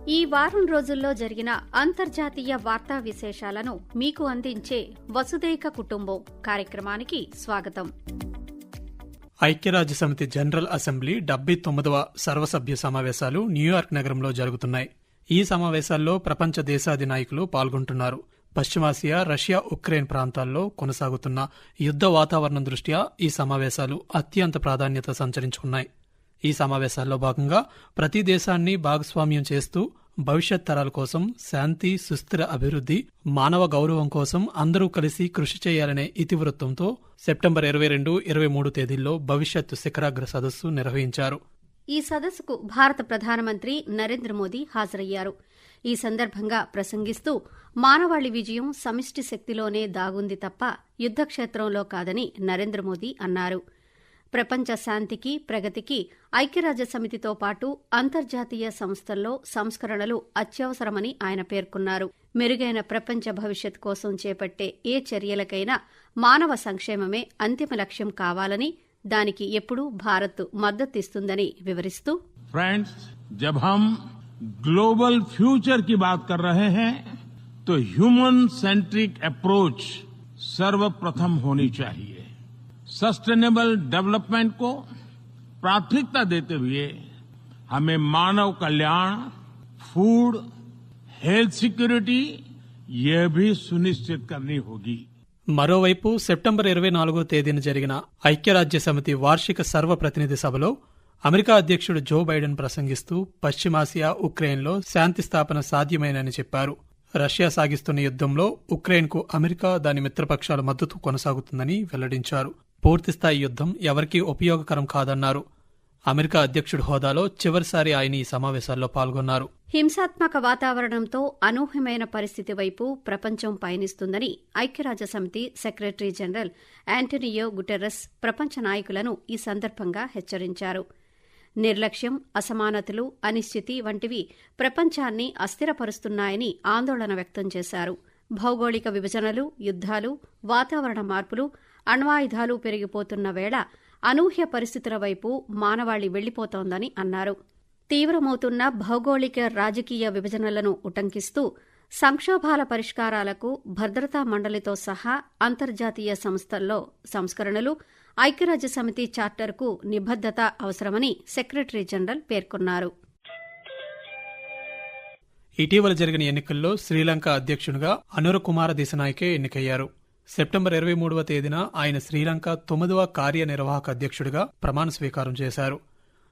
ఈ వారం రోజుల్లో జరిగిన అంతర్జాతీయ వార్తా విశేషాలను మీకు అందించే వసుదైక కుటుంబం కార్యక్రమానికి స్వాగతం. ఐక్యరాజ్యసమితి జనరల్ అసెంబ్లీ 79వ సర్వసభ్య సమావేశాలు న్యూయార్క్ నగరంలో జరుగుతున్నాయి. ఈ సమావేశాల్లో ప్రపంచ దేశాధినాయకులు పాల్గొంటున్నారు. పశ్చిమాసియా, రష్యా, ఉక్రెయిన్ ప్రాంతాల్లో కొనసాగుతున్న యుద్ధ వాతావరణం దృష్ట్యా ఈ సమావేశాలు అత్యంత ప్రాధాన్యత సంతరించుకున్నాయి. ఈ సమావేశాల్లో భాగంగా ప్రతి దేశాన్ని భాగస్వామ్యం చేస్తూ భవిష్యత్ తరాల కోసం శాంతి, సుస్థిర అభివృద్ధి, మానవ గౌరవం కోసం అందరూ కలిసి కృషి చేయాలనే ఇతివృత్తంతో సెప్టెంబర్ 22, 23 తేదీల్లో భవిష్యత్తు శిఖరాగ్ర సదస్సు నిర్వహించారు. ఈ సదస్సుకు భారత ప్రధానమంత్రి నరేంద్ర మోదీ హాజరయ్యారు. ఈ సందర్భంగా ప్రసంగిస్తూ మానవాళి విజయం సమిష్టి శక్తిలోనే దాగుంది తప్ప యుద్దక్షేత్రంలో కాదని నరేంద్ర మోదీ అన్నారు. ప్రపంచ శాంతికి, ప్రగతికి ఐక్యరాజ్యసమితితో పాటు అంతర్జాతీయ సంస్థల్లో సంస్కరణలు అత్యవసరమని ఆయన పేర్కొన్నారు. మెరుగైన ప్రపంచ భవిష్యత్ కోసం చేపట్టే ఏ చర్యలకైనా మానవ సంక్షేమమే అంతిమ లక్ష్యం కావాలని, దానికి ఎప్పుడూ భారత్ మద్దతిస్తుందని వివరిస్తూ, ఫ్రెండ్స్, जब हम ग्लोबल फ्यूचर की बात कर रहे हैं तो ह्यूमन सेंट्रिक अप्रोच सर्वप्रथम होनी चाहिए. सस्टेनेबल डेवलपमेंट को प्राथमिकता देते हुए हमें मानव कल्याण, फूड, हेल्थ सिक्योरिटी ये भी सुनिश्चित करनी होगी. మరోవైపు సెప్టెంబర్ 24వ తేదీన జరిగిన ఐక్యరాజ్యసమితి వార్షిక సర్వప్రతినిధి సభలో అమెరికా అధ్యక్షుడు జో బైడెన్ ప్రసంగిస్తూ పశ్చిమాసియా, ఉక్రెయిన్లో శాంతి స్థాపన సాధ్యమేనని చెప్పారు. రష్యా సాగిస్తున్న యుద్దంలో ఉక్రెయిన్కు అమెరికా, దాని మిత్రపక్షాల మద్దతు కొనసాగుతుందని వెల్లడించారు. పూర్తిస్థాయి యుద్దం ఎవరికీ ఉపయోగకరం కాదన్నారు. అమెరికా అధ్యక్షుడి హోదాలో చివరిసారి ఆయన ఈ సమావేశాల్లో పాల్గొన్నారు. హింసాత్మక వాతావరణంతో అనూహ్యమైన పరిస్థితి వైపు ప్రపంచం పయనిస్తుందని ఐక్యరాజ్యసమితి సెక్రటరీ జనరల్ యాంటోనియో గుటెర్రస్ ప్రపంచ నాయకులను ఈ సందర్భంగా హెచ్చరించారు. నిర్లక్ష్యం, అసమానతలు, అనిశ్చితి వంటివి ప్రపంచాన్ని అస్థిరపరుస్తున్నాయని ఆందోళన వ్యక్తం చేశారు. భౌగోళిక విభజనలు, యుద్ధాలు, వాతావరణ మార్పులు, అణ్వాయుధాలు పెరిగిపోతున్న వేళ అనూహ్య పరిస్థితుల వైపు మానవాళి వెళ్లిపోతోందని అన్నారు. తీవ్రమవుతున్న భౌగోళిక, రాజకీయ విభజనలను ఉటంకిస్తూ సంక్షోభాల పరిష్కారాలకు భద్రతా మండలితో సహా అంతర్జాతీయ సంస్థల్లో సంస్కరణలు, ఐక్యరాజ్యసమితి చార్టర్కు నిబద్దత అవసరమని సెక్రటరీ జనరల్ పేర్కొన్నారు. ఇటీవల జరిగిన ఎన్నికల్లో శ్రీలంక అధ్యక్షునిగా అనుర కుమార దిశనాయకే ఎన్నికయ్యారు. సెప్టెంబర్ 23వ తేదీన ఆయన శ్రీలంక 9వ కార్యనిర్వాహక అధ్యక్షుడిగా ప్రమాణ స్వీకారం చేశారు.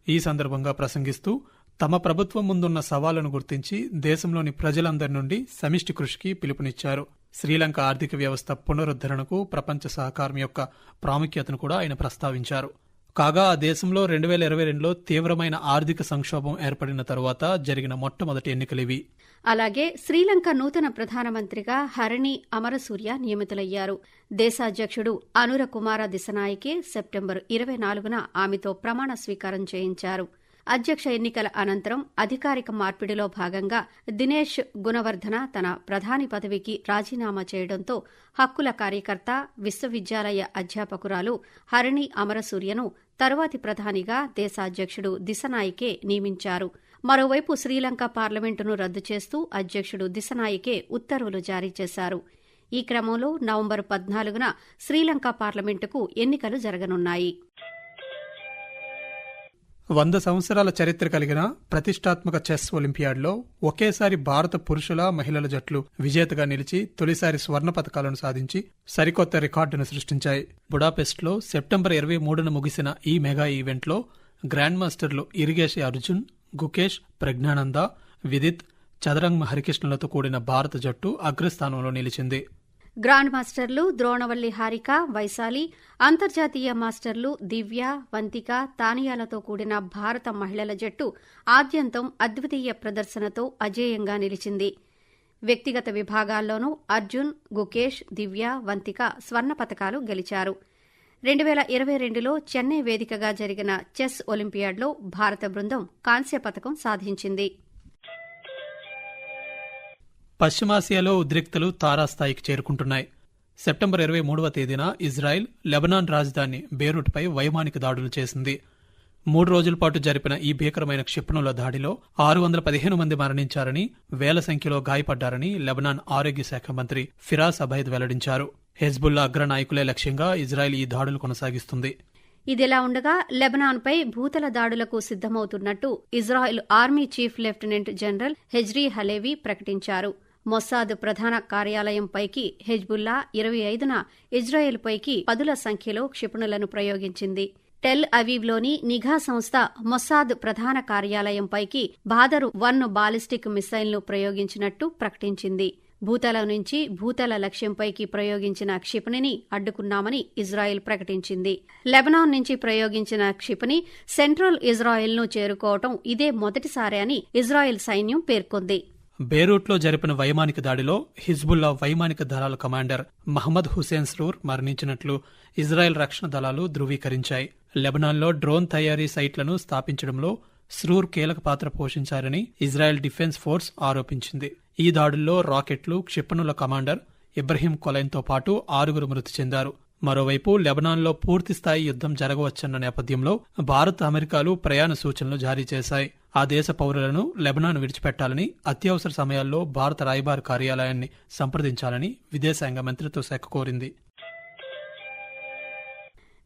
ఈ సందర్భంగా ప్రసంగిస్తూ తమ ప్రభుత్వం ముందున్న సవాళ్లను గుర్తించి దేశంలోని ప్రజలందరి నుండి సమిష్టి కృషికి పిలుపునిచ్చారు. శ్రీలంక ఆర్థిక వ్యవస్థ పునరుద్ధరణకు ప్రపంచ సహకారం యొక్క ప్రాముఖ్యతను కూడా ఆయన ప్రస్తావించారు. కాగా ఆ దేశంలో 2022లో తీవ్రమైన ఆర్థిక సంక్షోభం ఏర్పడిన తరువాత జరిగిన మొట్టమొదటి ఎన్నికలివి. అలాగే శ్రీలంక నూతన ప్రధానమంత్రిగా హరిణి అమరసూర్య నియమితులయ్యారు. దేశాధ్యక్షుడు అనుర కుమార దిశనాయకే సెప్టెంబర్ 24న ఆమెతో ప్రమాణ స్వీకారం చేయించారు. అధ్యక్ష ఎన్నికల అనంతరం అధికారిక మార్పిడిలో భాగంగా దినేష్ గుణవర్ధన తన ప్రధాని పదవికి రాజీనామా చేయడంతో హక్కుల కార్యకర్త, విశ్వవిద్యాలయ అధ్యాపకురాలు హరిణి అమరసూర్యను తరువాతి ప్రధానిగా దేశాధ్యక్షుడు దిశనాయకే నియమించారు. మరోవైపు శ్రీలంక పార్లమెంటును రద్దు చేస్తూ అధ్యక్షుడు దిశనాయకే ఉత్తర్వులు జారీ చేశారు. ఈ క్రమంలో నవంబర్ 14న శ్రీలంక పార్లమెంటుకు ఎన్నికలు జరగనున్నాయి. 100 సంవత్సరాల చరిత్ర కలిగిన ప్రతిష్టాత్మక చెస్ ఒలింపియాడ్లో ఒకేసారి భారత పురుషుల, మహిళల జట్లు విజేతగా నిలిచి తొలిసారి స్వర్ణ పతకాలను సాధించి సరికొత్త రికార్డును సృష్టించాయి. బుడాపెస్ట్లో సెప్టెంబర్ 23న ముగిసిన ఈ మెగా ఈవెంట్లో గ్రాండ్ మాస్టర్లు ఇరిగేషి అర్జున్, గుకేష్, ప్రజ్ఞానంద, విదిత్, చదరంగ్ హరికృష్ణలతో కూడిన భారత జట్టు అగ్రస్థానంలో నిలిచింది. గ్రాండ్ మాస్టర్లు ద్రోణవల్లి హారిక, వైశాలి, అంతర్జాతీయ మాస్టర్లు దివ్య, వంతిక, తానియాలతో కూడిన భారత మహిళల జట్టు ఆద్యంతం అద్వితీయ ప్రదర్శనతో అజేయంగా నిలిచింది. వ్యక్తిగత విభాగాల్లోనూ అర్జున్, గుకేష్, దివ్య, వంతిక స్వర్ణ పతకాలు గెలిచారు. 2022లో చెన్నై వేదికగా జరిగిన చెస్ ఒలింపియాడ్లో భారత బృందం కాంస్య పతకం సాధించింది. పశ్చిమాసియాలో ఉద్రిక్తలు తారాస్థాయికి చేరుకుంటున్నాయి. సెప్టెంబర్ 23వ తేదీన ఇజ్రాయెల్ లెబనాన్ రాజధాని బేరూట్పై వైమానిక దాడులు చేసింది. 3 రోజుల పాటు జరిపిన ఈ భీకరమైన క్షిపణుల దాడిలో 615 మంది మరణించారని, వేల సంఖ్యలో గాయపడ్డారని లెబనాన్ ఆరోగ్య శాఖ మంత్రి ఫిరాస్ అబైద్ వెల్లడించారు. హెజ్బుల్లా అగ్రనాయకులే లక్ష్యంగా ఇజ్రాయెల్ ఈ దాడులు కొనసాగిస్తుంది. ఇదిలా ఉండగా లెబనాన్పై భూతల దాడులకు సిద్దమవుతున్నట్టు Israel army chief lieutenant general హెజ్రీ హలేవీ ప్రకటించారు. మొస్సాద్ ప్రధాన కార్యాలయంపైకి హెజ్బుల్లా 25న ఇజ్రాయెల్పైకి పదుల సంఖ్యలో క్షిపణులను ప్రయోగించింది. టెల్ అవీవ్లోని నిఘా సంస్థ మొస్సాద్ ప్రధాన కార్యాలయంపైకి బాదరు 1 బాలిస్టిక్ మిసైల్ను ప్రయోగించినట్టు ప్రకటించింది. భూతల నుంచి భూతల లక్ష్యంపైకి ప్రయోగించిన క్షిపణిని అడ్డుకున్నామని ఇజ్రాయెల్ ప్రకటించింది. లెబనాన్ నుంచి ప్రయోగించిన క్షిపణి సెంట్రల్ ఇజ్రాయెల్ను చేరుకోవటం ఇదే మొదటిసారి అని ఇజ్రాయెల్ సైన్యం పేర్కొంది. బేరూట్లో జరిపిన వైమానిక దాడిలో హిజ్బుల్లా వైమానిక దళాల కమాండర్ మహమ్మద్ హుసేన్ స్రూర్ మరణించినట్లు ఇజ్రాయెల్ రక్షణ దళాలు ధృవీకరించాయి. లెబనాన్లో డ్రోన్ తయారీ సైట్లను స్థాపించడంలో స్రూర్ కీలక పాత్ర పోషించారని ఇజ్రాయెల్ డిఫెన్స్ ఫోర్స్ ఆరోపించింది. ఈ దాడుల్లో రాకెట్లు, క్షిపణుల కమాండర్ ఇబ్రహీం కొలైన్తో పాటు 6 మృతి చెందారు. మరోవైపు లెబనాన్లో పూర్తిస్థాయి యుద్దం జరగవచ్చన్న నేపథ్యంలో భారత్, అమెరికాలు ప్రయాణ సూచనలు జారీ చేశాయి. ఆ దేశ పౌరులను లెబనాన్ విడిచిపెట్టాలని, అత్యవసర సమయాల్లో భారత రాయబార కార్యాలయాన్ని సంప్రదించాలని విదేశాంగ మంత్రిత్వ శాఖ కోరింది.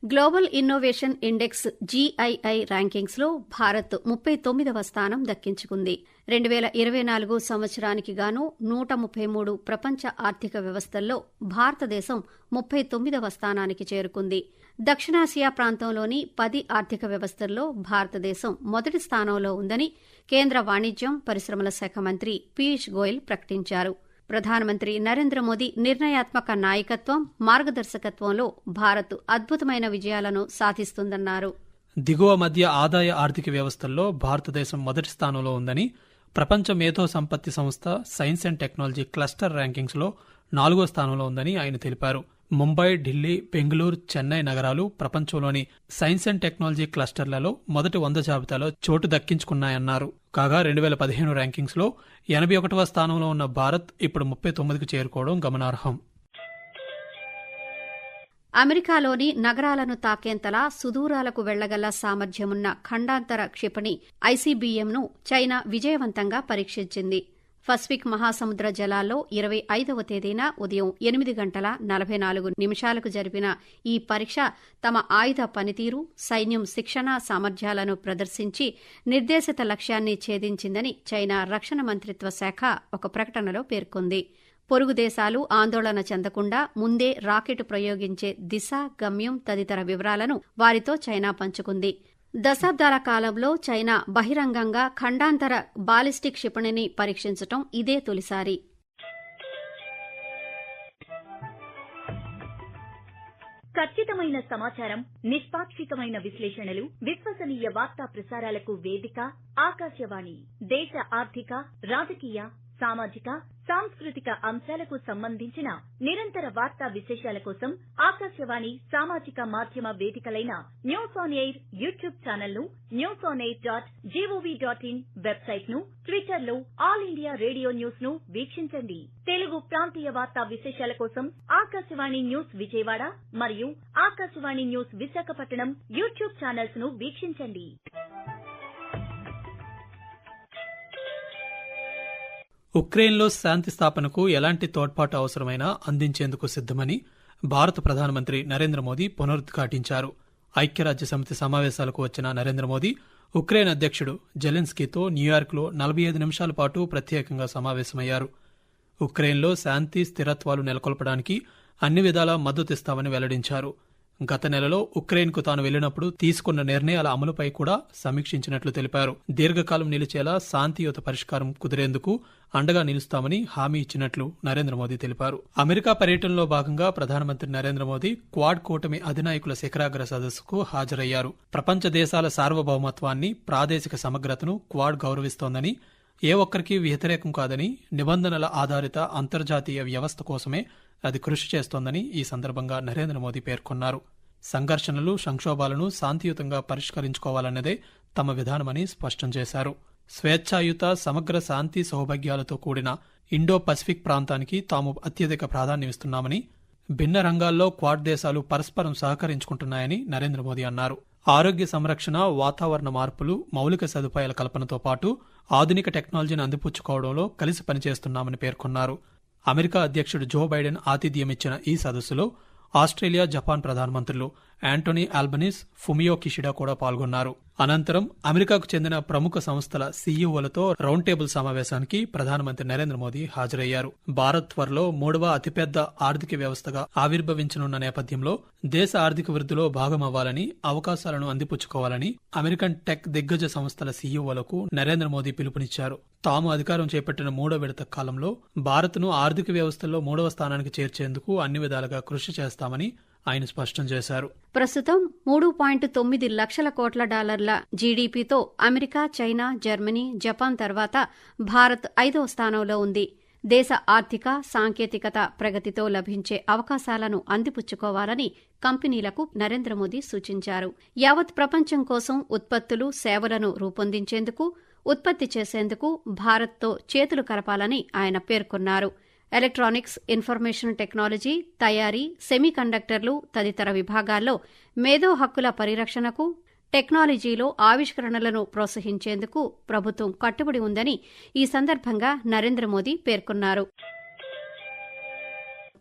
గ్లోబల్ ఇన్నోవేషన్ ఇండెక్స్ GII ర్యాంకింగ్స్లో భారత్ 39వ స్థానం దక్కించుకుంది. 2024 సంవత్సరానికి గాను 133 ప్రపంచ ఆర్థిక వ్యవస్థల్లో భారతదేశం 39వ స్థానానికి చేరుకుంది. దక్షిణాసియా ప్రాంతంలోని 10 ఆర్థిక వ్యవస్థల్లో భారతదేశం మొదటి స్థానంలో ఉందని కేంద్ర వాణిజ్యం, పరిశ్రమల శాఖ మంత్రి పీయూష్ గోయల్ ప్రకటించారు. ప్రధానమంత్రి నరేంద్ర మోదీ నిర్ణయాత్మక నాయకత్వం, మార్గదర్శకత్వంలో భారత్ అద్భుతమైన విజయాలను సాధిస్తుందన్నారు. దిగువ మధ్య ఆదాయ ఆర్థిక వ్యవస్థల్లో భారతదేశం మొదటి స్థానంలో ఉందని ప్రపంచ మేధో సంపత్తి సంస్థ సైన్స్ అండ్ టెక్నాలజీ క్లస్టర్ ర్యాంకింగ్స్లో 4వ స్థానంలో ఉందని ఆయన తెలిపారు. ముంబై, ఢిల్లీ, బెంగళూరు, చెన్నై నగరాలు ప్రపంచంలోని సైన్స్ అండ్ టెక్నాలజీ క్లస్టర్లలో మొదటి 100 జాబితాలో చోటు దక్కించుకున్నాయన్నారు. కాగా 2015 ర్యాంకింగ్స్లో 81వ స్థానంలో ఉన్న భారత్ ఇప్పుడు 39కు చేరుకోవడం గమనార్హం. అమెరికాలోని నగరాలను తాకేంతలా సుదూరాలకు వెళ్లగల సామర్థ్యమున్న ఖండాంతర క్షిపణి ICBMను చైనా విజయవంతంగా పరీక్షించింది. పసిఫిక్ మహాసముద్ర జలాల్లో 25వ తేదీన ఉదయం 8:44 జరిపిన ఈ పరీక్ష తమ ఆయుధ పనితీరు, సైన్యం శిక్షణా సామర్థ్యాలను ప్రదర్శించి నిర్దేశిత లక్ష్యాన్ని ఛేదించిందని చైనా రక్షణ మంత్రిత్వ శాఖ ఒక ప్రకటనలో పేర్కొంది. పొరుగు దేశాలు ఆందోళన చెందకుండా ముందే రాకెట్ ప్రయోగించే దిశ, గమ్యం తదితర వివరాలను వారితో చైనా పంచుకుంది. దశాబ్దాల కాలంలో చైనా బహిరంగంగా ఖండాంతర బాలిస్టిక్ క్షిపణిని పరీక్షించడం ఇదే తొలిసారి. ఖచ్చితమైన సమాచారం, నిష్పాక్షికమైన విశ్లేషణలు, విశ్వసనీయ వార్తా ప్రసారాలకు వేదిక ఆకాశవాణి. దేశ ఆర్థిక, రాజకీయ, సామాజిక, సాంస్కృతిక అంశాలకు సంబంధించిన నిరంతర వార్తా విశేషాల కోసం ఆకాశవాణి సామాజిక మాధ్యమ వేదికలైన news on air YouTube channel ను, newsonair.gov.in వెబ్సైట్ ను, ట్విట్టర్ లో ఆల్ ఇండియా రేడియో న్యూస్ ను వీక్షించండి. తెలుగు ప్రాంతీయ వార్తా విశేషాల కోసం ఆకాశవాణి న్యూస్ విజయవాడ మరియు Akashvani news Visakhapatnam YouTube channels ను వీక్షించండి. ఉక్రెయిన్లో శాంతి స్థాపనకు ఎలాంటి తోడ్పాటు అవసరమైనా అందించేందుకు సిద్దమని భారత ప్రధానమంత్రి నరేంద్ర మోదీ పునరుద్ఘాటించారు. ఐక్యరాజ్యసమితి సమావేశాలకు వచ్చిన నరేంద్ర మోదీ ఉక్రెయిన్ అధ్యక్షుడు జెలెన్స్కీతో న్యూయార్క్లో 45 నిమిషాల పాటు ప్రత్యేకంగా సమావేశమయ్యారు. ఉక్రెయిన్లో శాంతి, స్థిరత్వాలు నెలకొల్పడానికి అన్ని విధాలా మద్దతిస్తామని వెల్లడించారు. గత నెలలో ఉక్రెయిన్కు తాను వెళ్లినప్పుడు తీసుకున్న నిర్ణయాల అమలుపై కూడా సమీక్షించినట్లు తెలిపారు. దీర్ఘకాలం నిలిచేలా శాంతియుత పరిష్కారం కుదిరేందుకు అండగా నిలుస్తామని హామీ ఇచ్చినట్లు నరేంద్ర మోదీ తెలిపారు. అమెరికా పర్యటనలో భాగంగా ప్రధానమంత్రి నరేంద్ర మోదీ క్వాడ్ కూటమి అధినాయకుల శిఖరాగ్ర సదస్సుకు హాజరయ్యారు. ప్రపంచ దేశాల సార్వభౌమత్వాన్ని, ప్రాదేశిక సమగ్రతను క్వాడ్ గౌరవిస్తోందని, ఏ ఒక్కరికీ వ్యతిరేకం కాదని, నిబంధనల ఆధారిత అంతర్జాతీయ వ్యవస్థ కోసమే అది కృషి చేస్తోందని ఈ సందర్భంగా నరేంద్ర మోదీ పేర్కొన్నారు. సంఘర్షణలు, సంక్షోభాలను శాంతియుతంగా పరిష్కరించుకోవాలన్నదే తమ విధానమని స్పష్టం చేశారు. స్వేచ్ఛాయుత, సమగ్ర శాంతి సౌభాగ్యాలతో కూడిన ఇండో పసిఫిక్ ప్రాంతానికి తాము అత్యధిక ప్రాధాన్యమిస్తున్నామని, భిన్న రంగాల్లో క్వాడ్ దేశాలు పరస్పరం సహకరించుకుంటున్నాయని నరేంద్ర మోదీ అన్నారు. ఆరోగ్య సంరక్షణ, వాతావరణ మార్పులు, మౌలిక సదుపాయాల కల్పనతో పాటు ఆధునిక టెక్నాలజీని అందిపుచ్చుకోవడంలో కలిసి పనిచేస్తున్నామని పేర్కొన్నారు. అమెరికా అధ్యక్షుడు జో బైడెన్ ఆతిథ్యమిచ్చిన ఈ సదస్సులో ఆస్ట్రేలియా, జపాన్ ప్రధానమంత్రులు యాంటోనీ ఆల్బనీస్, ఫుమియో కిషిడా కూడా పాల్గొన్నారు. అనంతరం అమెరికాకు చెందిన ప్రముఖ సంస్థల సీఈఓలతో రౌండ్ టేబుల్ సమావేశానికి ప్రధానమంత్రి నరేంద్ర మోదీ హాజరయ్యారు. భారత్ త్వరలో 3వ అతిపెద్ద ఆర్థిక వ్యవస్థగా ఆవిర్భవించనున్న నేపథ్యంలో దేశ ఆర్థిక వృద్ధిలో భాగమవ్వాలని, అవకాశాలను అందిపుచ్చుకోవాలని అమెరికన్ టెక్ దిగ్గజ సంస్థల సీఈఓలకు నరేంద్ర మోదీ పిలుపునిచ్చారు. తాము అధికారం చేపట్టిన 3వ విడత కాలంలో భారత్ను ఆర్థిక వ్యవస్థల్లో 3వ స్థానానికి చేర్చేందుకు అన్ని విధాలుగా కృషి చేస్తామని ఆయన స్పష్టం చేశారు. ప్రస్తుతం 3.9 లక్షల కోట్ల డాలర్ల జీడీపీతో అమెరికా, చైనా, జర్మనీ, జపాన్ తర్వాత భారత్ 5వ స్థానంలో ఉంది. దేశ ఆర్థిక, సాంకేతికత ప్రగతితో లభించే అవకాశాలను అందిపుచ్చుకోవాలని కంపెనీలకు నరేంద్ర మోదీ సూచించారు. యావత్ ప్రపంచం కోసం ఉత్పత్తులు, సేవలను రూపొందించేందుకు, ఉత్పత్తి చేసేందుకు భారత్తో చేతులు కలపాలని ఆయన పేర్కొన్నారు. ఎలక్ట్రానిక్స్, ఇన్ఫర్మేషన్ టెక్నాలజీ, తయారీ, సెమీకండక్టర్లు తదితర విభాగాల్లో మేధో హక్కుల పరిరక్షణకు, టెక్నాలజీలో ఆవిష్కరణలను ప్రోత్సహించేందుకు ప్రభుత్వం కట్టుబడి ఉందని ఈ సందర్భంగా నరేంద్ర మోదీ పేర్కొన్నారు.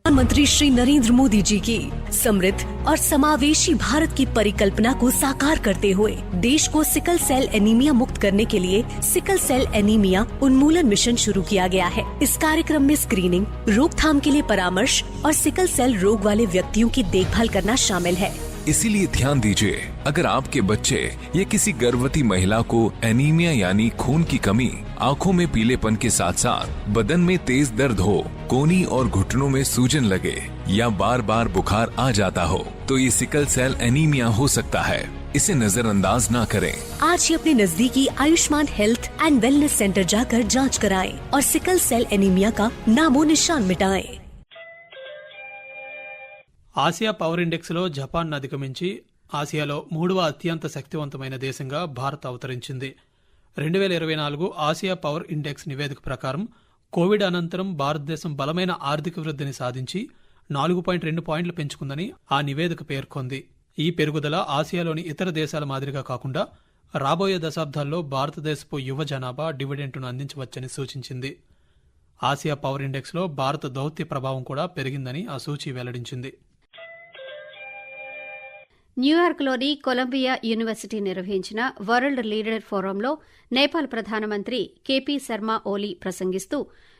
प्रधानमंत्री श्री नरेंद्र मोदी जी की समृद्ध और समावेशी भारत की परिकल्पना को साकार करते हुए देश को सिकल सेल एनीमिया मुक्त करने के लिए सिकल सेल एनीमिया उन्मूलन मिशन शुरू किया गया है। इस कार्यक्रम में स्क्रीनिंग, रोकथाम के लिए परामर्श और सिकल सेल रोग वाले व्यक्तियों की देखभाल करना शामिल है। इसीलिए ध्यान दीजिए, अगर आपके बच्चे या किसी गर्भवती महिला को एनीमिया यानी खून की कमी, आंखों में पीलेपन के साथ साथ बदन में तेज दर्द हो, कोहनी और घुटनों में सूजन लगे या बार बार बुखार आ जाता हो, तो ये सिकल सेल एनीमिया हो सकता है। इसे नजरअंदाज न करें। आज ही अपने नजदीकी Ayushman health and wellness centre जाकर जांच कराएं और सिकल सेल एनीमिया का नामो निशान मिटाएं। ఆసియా పవర్ ఇండెక్స్ లో జపాన్ అధిగమించి ఆసియాలో 3వ అత్యంత శక్తివంతమైన దేశంగా భారత్ అవతరించింది. 2024 ఆసియా పవర్ ఇండెక్స్ నివేదిక ప్రకారం కోవిడ్ అనంతరం భారతదేశం బలమైన ఆర్థిక వృద్ధిని సాధించి 4.2 పాయింట్లు పెంచుకుందని ఆ నివేదిక పేర్కొంది. ఈ పెరుగుదల ఆసియాలోని ఇతర దేశాల మాదిరిగా కాకుండా రాబోయే దశాబ్దాల్లో భారతదేశపు యువ జనాభా డివిడెంట్ను అందించవచ్చని సూచించింది. ఆసియా పవర్ ఇండెక్స్ లో భారత దౌత్య ప్రభావం కూడా పెరిగిందని ఆ సూచీ వెల్లడించింది. న్యూయార్క్లోని కొలంబియా యూనివర్సిటీ నిర్వహించిన వరల్డ్ లీడర్ ఫోరంలో నేపాల్ ప్రధానమంత్రి కేపీ శర్మ ఓలీ ప్రసంగిస్తూ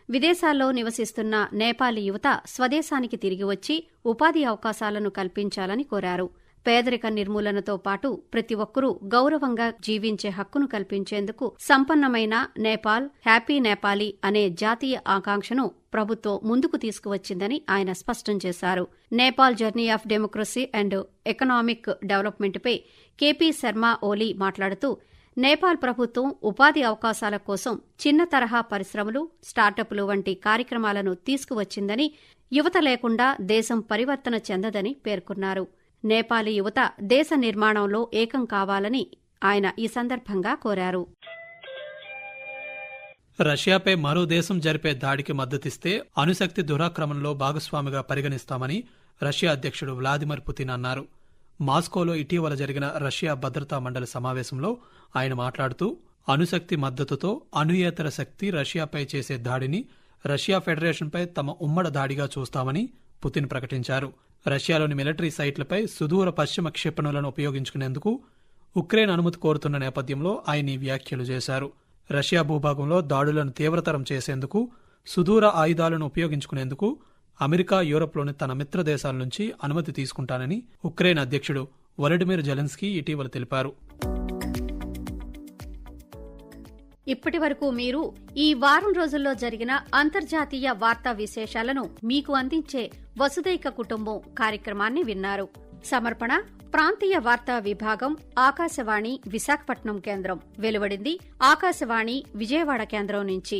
విదేశాల్లో నివసిస్తున్న నేపాలీ యువత స్వదేశానికి తిరిగి వచ్చి ఉపాధి అవకాశాలను కల్పించాలని కోరారు. పేదరిక నిర్మూలనతో పాటు ప్రతి ఒక్కరూ గౌరవంగా జీవించే హక్కును కల్పించేందుకు సంపన్నమైన నేపాల్, హ్యాపీ నేపాలీ అనే జాతీయ ఆకాంక్షను ప్రభుత్వం ముందుకు తీసుకువచ్చిందని ఆయన స్పష్టం చేశారు. Nepal journey of democracy and economic డెవలప్మెంట్పై కేపీ శర్మ ఓలీ మాట్లాడుతూ నేపాల్ ప్రభుత్వం ఉపాధి అవకాశాల కోసం చిన్న తరహా పరిశ్రమలు, స్టార్టప్లు వంటి కార్యక్రమాలను తీసుకువచ్చిందని, యువత లేకుండా దేశం పరివర్తన చెందదని పేర్కొన్నారు. నేపాలీ యువత దేశ నిర్మాణంలో ఏకం కావాలని ఆయన ఈ సందర్భంగా కోరారు. రష్యాపై మరో దేశం జరిపే దాడికి మద్దతిస్తే అణుశక్తి దురాక్రమణలో భాగస్వామిగా పరిగణిస్తామని రష్యా అధ్యక్షుడు వ్లాదిమిర్ పుతిన్ అన్నారు. మాస్కోలో ఇటీవల జరిగిన రష్యా భద్రతా మండలి సమావేశంలో ఆయన మాట్లాడుతూ అణుశక్తి మద్దతుతో అణుయేతర శక్తి రష్యాపై చేసే దాడిని రష్యా ఫెడరేషన్పై తమ ఉమ్మడ దాడిగా చూస్తామని పుతిన్ ప్రకటించారు. రష్యాలోని మిలిటరీ సైట్లపై సుదూర పశ్చిమ క్షిపణులను ఉపయోగించుకునేందుకు ఉక్రెయిన్ అనుమతి కోరుతున్న నేపథ్యంలో ఆయన ఈ వ్యాఖ్యలు చేశారు. రష్యా భూభాగంలో దాడులను తీవ్రతరం చేసేందుకు, సుదూర ఆయుధాలను ఉపయోగించుకునేందుకు అమెరికా, యూరప్లోని తన మిత్ర దేశాల నుంచి అనుమతి తీసుకుంటానని ఉక్రెయిన్ అధ్యక్షుడు వొలోడిమిర్ జెలెన్స్కీ ఇటీవల తెలిపారు. ఇప్పటి వరకు మీరు ఈ వారం రోజుల్లో జరిగిన అంతర్జాతీయ వార్తా విశేషాలను మీకు అందించే వసుదైక కుటుంబం కార్యక్రమాన్ని విన్నారు. సమర్పణ ప్రాంతీయ వార్తా విభాగం, ఆకాశవాణి విశాఖపట్నం కేంద్రం. వెలువడింది ఆకాశవాణి విజయవాడ కేంద్రం నుంచి.